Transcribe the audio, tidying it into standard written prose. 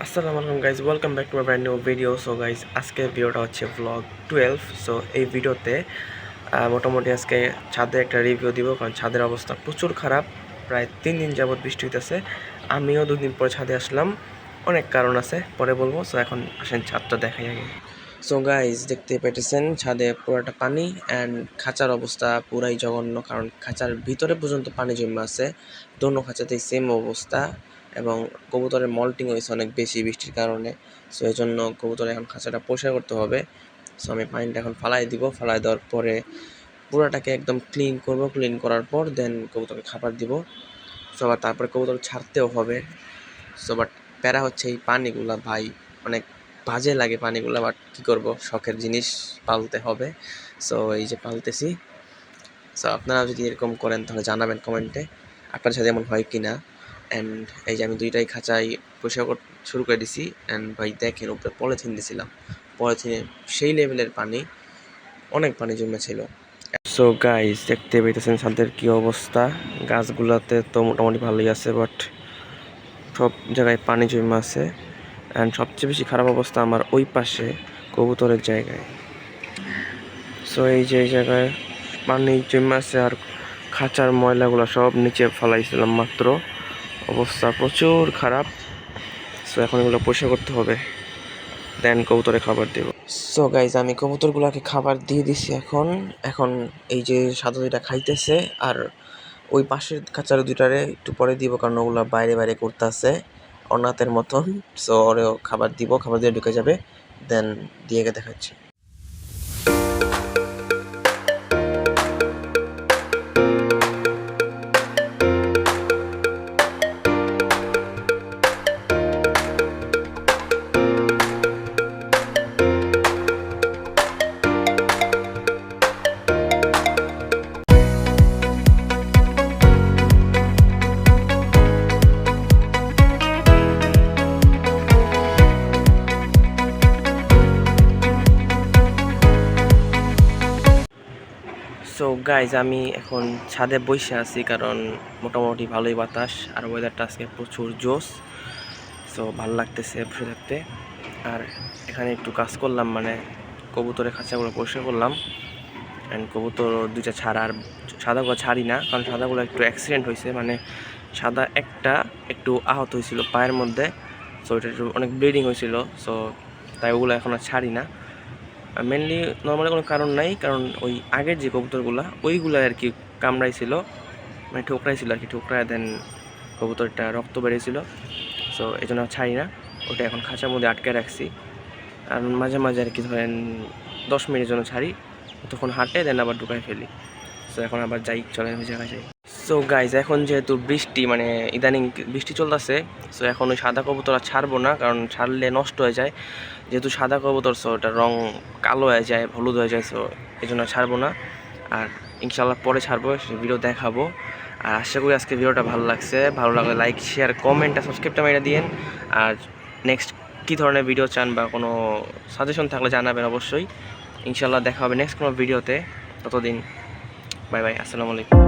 আসসালামু আলাইকুম guys, welcome back to my brand new video. So guys, আজকের ভিডিওটা হচ্ছে ব্লগ 12। সো এই ভিডিওতে মোটামুটি আজকে ছাদের একটা রিভিউ দিব, কারণ ছাদের অবস্থা প্রচুর খারাপ। প্রায় 3 দিন যাবৎ বৃষ্টি হইতেছে। আমিও 2 দিন পরে ছাদে আসলাম, অনেক কারণ আছে, পরে বলবো। সো এখন আসেন ছাদটা দেখাই আগে। সো গাইজ, দেখতে পেতেছেন ছাদে পুরোটা পানি, অ্যান্ড খাঁচার অবস্থা পুরাই জঘন্য, কারণ খাঁচার ভিতরে পর্যন্ত পানি জমে আছে। দোনো খাঁচাতেই সেম অবস্থা, এবং কবুতরের মল্টিং হয়েছে অনেক বেশি বৃষ্টির কারণে। সো এই জন্য কবুতর এখন খাঁচাটা পরিষ্কার করতে হবে। সো আমি পানিটা এখন ফালাই দিব, ফালাই দেওয়ার পরে পুরাটাকে একদম ক্লিন করব। ক্লিন করার পর দেন কবুতরকে খাবার দিব। সো আবার তারপরে কবুতর ছাড়তেও হবে। সো বাট প্যারা হচ্ছে এই পানিগুলা, ভাই অনেক বাজে লাগে পানিগুলা, বাট কী করবো, শখের জিনিস পালতে হবে। সো এই যে পালতেছি। সো আপনারা যদি এরকম করেন তাহলে জানাবেন কমেন্টে আপনার সাথে এমন হয় কি না। অ্যান্ড এই যে আমি দুইটাই খাঁচাই পরিষ্কার শুরু করে দিছি। অ্যান্ড ভাই দেখেন, উপরে পলিথিন দিয়েছিলাম, পলিথিনে সেই লেভেলের পানি, অনেক পানি জমেছিল। সো গাইস, দেখতে পেতেছেন ছাদের কি অবস্থা। গাছগুলোতে তো মোটামুটি ভালোই আছে, বাট সব জায়গায় পানি জমে আছে। অ্যান্ড সবচেয়ে বেশি খারাপ অবস্থা আমার ওই পাশে কবুতরের জায়গায়। সো এই যে এই জায়গায় পানি জমে আছে, আর খাঁচার ময়লাগুলো সব নিচে ফেলাইছিলাম মাত্র। অবস্থা প্রচুর খারাপ। সো এখন এগুলো পরিষ্কার করতে হবে, দেন কবুতরে খাবার দেব। সো গাইজ, আমি কবুতরগুলোকে খাবার দিয়ে দিছি। এখন এখন এই যে সাদা দুইটা খাইতেছে, আর ওই পাশের খাঁচার দুইটারে একটু পরে দিব, কারণ ওগুলো বাইরে বাইরে করতেছে অনাথের মতন। সো ওরেও খাবার দিব, খাবার দিয়ে ঢুকে যাবে, দেন দিয়ে দেখাচ্ছি। সো গাইজ, আমি এখন ছাদে বসে আছি, কারণ মোটামুটি ভালোই বাতাস, আর ওয়েদারটা আজকে প্রচুর জোস। সো ভালো লাগতেছে বসে থাকতে। আর এখানে একটু কাজ করলাম, মানে কবুতরের খাঁচাগুলো পরিষ্কার করলাম। অ্যান্ড কবুতর দুইটা ছাড়া, আর সাদাগুলো ছাড়ি না, কারণ সাদাগুলো একটু অ্যাক্সিডেন্ট হয়েছে, মানে সাদা একটা একটু আহত হয়েছিল পায়ের মধ্যে। সো এটা একটু অনেক ব্লিডিং হয়েছিল। সো তাই ওগুলো এখন আর ছাড়ি না। মেনলি নর্মালি কোনো কারণ নাই, কারণ ওই আগের যে কবুতরগুলো ওইগুলো আর কি কামড়াইছিল, মানে ঠোকরাইছিল আর কি, ঠোকরায় দেন কবুতরটা রক্ত বেরিয়েছিল। সো এই জন্য ছাড়ি না, ওটা এখন খাঁচার মধ্যে আটকে রাখছি। আর মাঝে মাঝে আর কি ধরেন 10 মিনিটের জন্য ছাড়ি, তখন হাঁটে দেন আবার ঢুকাই ফেলি। সো এখন আবার যাই, চলেন ওই জায়গায় যাই। সো গাইজ, এখন যেহেতু বৃষ্টি, মানে ইদানিং বৃষ্টি চলতেছে, সো এখন ওই সাদা কবুতর আর ছাড়বো না, কারণ ছাড়লে নষ্ট হয়ে যায়। যেহেতু সাদা কবুতর, সো ওটার রং কালো হয়ে যায়, হলুদ হয়ে যায়। সো এই জন্য ছাড়বো না, আর ইনশাল্লাহ পরে ছাড়বো, সেই ভিডিও দেখাবো। আর আশা করি আজকে ভিডিওটা ভালো লাগছে। ভালো লাগলে লাইক, শেয়ার, কমেন্ট আর সাবস্ক্রাইবটা মেরে দিন। আর নেক্সট কী ধরনের ভিডিও চান বা কোনো সাজেশন থাকলে জানাবেন অবশ্যই। ইনশাল্লাহ দেখা হবে নেক্সট কোনো ভিডিওতে। ততদিন বাই বাই, আসসালামু আলাইকুম।